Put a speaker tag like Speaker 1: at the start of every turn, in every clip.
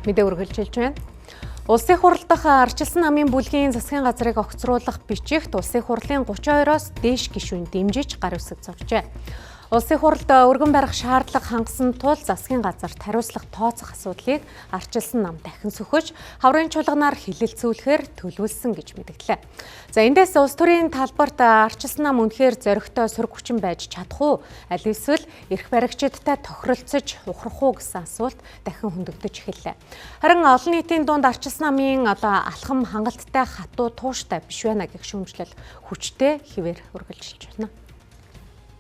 Speaker 1: Мэдээ үргэлжилж байна. Улсын хурал дахь арчилсан намын бүлгийн засгийн газрыг огцруулах бичигт Улсын хурлын 32-оос дээш гишүүн дэмжиж гар үсэг зуржээ. Улсын хуралд өргөн барих шаардлага хангасан тул засгийн газарт хариуцлага тооцох асуудлыг арчилсан нам дахин сөхөж, хаврын чуулганаар хилэлцүүлэхээр төлөвлөсөн гэж мэдгдлээ. За эндээс улс төрийн талбарт арчилсан нам үнэхээр зоригтой сөрөг хүчин байж чадах уу? Аль эсвэл эрх баригчдтай тохиролцож ухрах уу гэсэн асуулт дахин хөндөгдөж эхэллээ. Харин олон нийтийн дунд арчилсан намын алхам хангалттай хатуу тууштай биш байна гэх шүүмжлэл хүчтэй хэвээр үргэлжилж байна.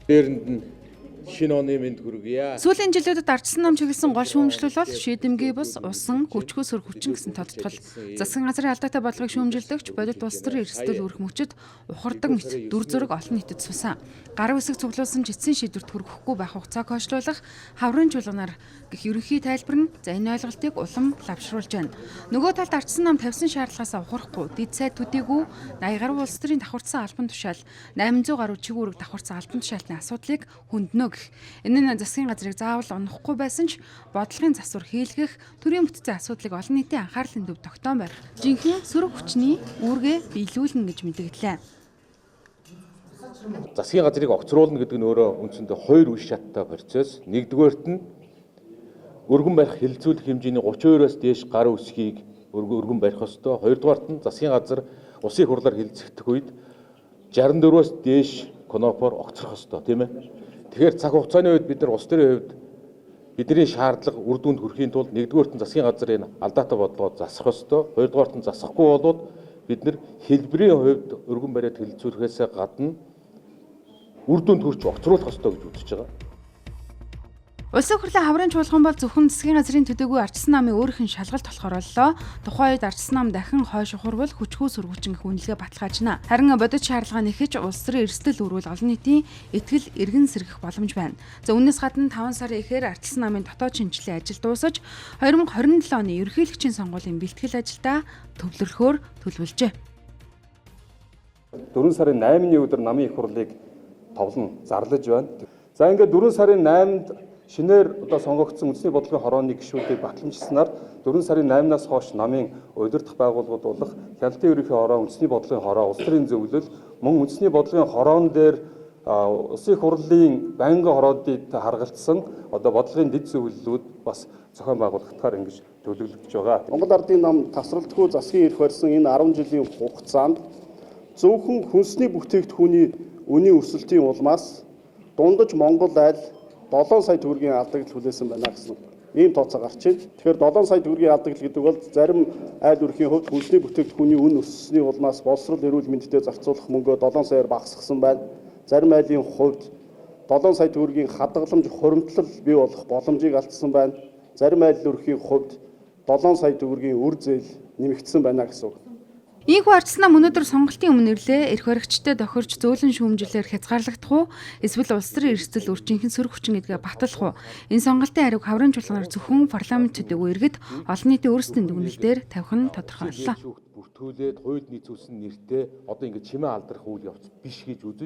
Speaker 2: Дээрэнд нь шинэ оны мэнд хүргье.
Speaker 3: Сүүлийн жилүүдэд арчилсан нам чиглэсэн гол шүүмжлэл бол шийдэмгий бус усан хүчгүй сөр хүчин гэсэн тодтгол. Засгийн газрын алдаатай бодлогыг шүүмжилдэгч бодит улс төрийн эрсдэл үүрэх мөчөд ухардаг мэт дүр зураг олон нийтэд сусан. Гар үсэг цуглуулсан жицсэн шийдвэрт хүрэхгүй байх хугацааг хойшлуулах хаврын чуулганаар гэх ерөнхий тайлбар нь энэ ойлголтыг улам лавшруулж байна. Нөгөө талд арчилсан нам тавьсан шаардлагаас ухрахгүй дэд сайд төдийгүй 80 гаруй улс төрийн давхарцсан албан тушаал 800 гаруй чиг үүрэг давхарцсан албан тушаалтны асуудлыг хөндлөнө. Энэ нь засгийн газрыг заавал унахгүй байсан ч бодлогын засвар хийлгэх төрийн бүтцийн асуудлыг олон нийтийн анхаарлын төв тогтоон барих жинхэнэ сөрөг хүчний үүргээ биелүүлнэ гэж мэдгдлээ.
Speaker 2: Засгийн газрыг огцруулна гэдэг нь өөрөө үндсэндээ хоёр үе шаттай процесс. Нэгдүгээрт нь өргөн барих хилцүүлэх хэмжээний 32-оос дээш гар үсгийг өргөн барих ёстой. Хоёрдугаарт нь засгийн газар улсын хурлаар хилцэгдэх үед 64-оос дээш конопор огцрох ёстой, тийм ээ. Тэгэхээр цаг хугацааны үед бид нар улс төрийн хувьд бидний шаардлага үр дүнд хүрэхийн тулд нэгдүгээрт нь засгийн газрын алдаатай бодлогоо засах ёстой. Хоёрдугаарт нь засахгүй болоод бид нар хэлбэрийн хувьд өргөн бариад хилцүүлэхээс гадна үр дүнд хүрч огцруулах ёстой гэж үзэж байгаа.
Speaker 3: Улсын хурлын хаврын чуулган бол зөвхөн засгийн газрын төдийгүй арчилсан намын өөрийнх нь шалгалт болохоор боллоо. Тухайн үед арчилсан нам дахин хойш ухарвал хүчгүй сүргүүчин их үнэлгээ баталгаажна. Харин бодит шаардлага нэхэж улс төрийн эрсдэл үүрвэл олон нийтийн итгэл эргэн сэргэх боломж байна. За үүнээс гадна 5 сарын эхээр арчилсан намын дотоод шинжилгээ ажил дуусаж 2027 оны ерөнхийлөгчийн сонгуулийн бэлтгэл ажилдаа төвлөрөхөөр төлөвлөжээ.
Speaker 4: 4 сарын 8-ны өдөр намын их хурлыг товлон зарлаж байна. За ингээд 4 сарын 8-нд шинээр сонгогдсон үндэсний бодлогын хорооны гишүүдийг батламжуулснаар 4 сарын 8-наас хойш намын удирдах байгууллагууд болох Хяналтын ерөнхий хороо, үндэсний бодлогын хороо, улс төрийн зөвлөл, мөн үндэсний бодлогын хороон дээр улсын хурлын байнгын хороодыг харгалцсан бодлогын дэд зөвлөлүүд бас зохион байгуулагдахаар ингэж төлөвлөж байгаа. Монгол Ардын нам тасралтгүй засгийн эрх барьсан энэ 10 жилийн хугацаанд зөвхөн хүнсний бүтээгдэхүүний үнийн өсөлтийн улмаас дундаж Монгол айл 7 сая төгрөгийн алдагдлал хүлээсэн байна гэсэн ийм тооцоо гарч байна. Тэгэхээр 7 сая төгрөгийн алдагдлал гэдэг бол зарим айл өрхийн хувьд хүнсний бүтээгдэхүүний үн өссөний улмаас боловсрол эрүүл мэндэд зарцуулах мөнгөө 7 саяар багасгасан байна. Зарим айлын хувьд 7 сая төгрөгийн хадгаламж хуримтлал бий болох боломжийг алдсан байна. Зарим айл өрхийн хувьд 7 сая төгрөгийн үр зээл нэмэгдсэн байна гэсэн үг.
Speaker 3: Ийхүү арчилсан нам өнөөдөр сонголтын өмнө ирлээ эрх баригчтай тохирч зөөлөн шүүмжлэлээр хязгаарлагдах уу эсвэл улс төрийн эрсдэл үржинхэн сөрөг хүчин гэдгээ батлах уу? Энэ сонголтын хариуг хаврын чуулганаар зөвхөн парламент төдийгүй иргэд олон нийтийн өөрсдийн дүгнэлтээр тавих нь тодорхойллоо.
Speaker 2: Бүртгүүлээд хууль нийцүүлсэн нэртэй одоо ингэ чимээ алдрах үйл явц биш гэж үзэж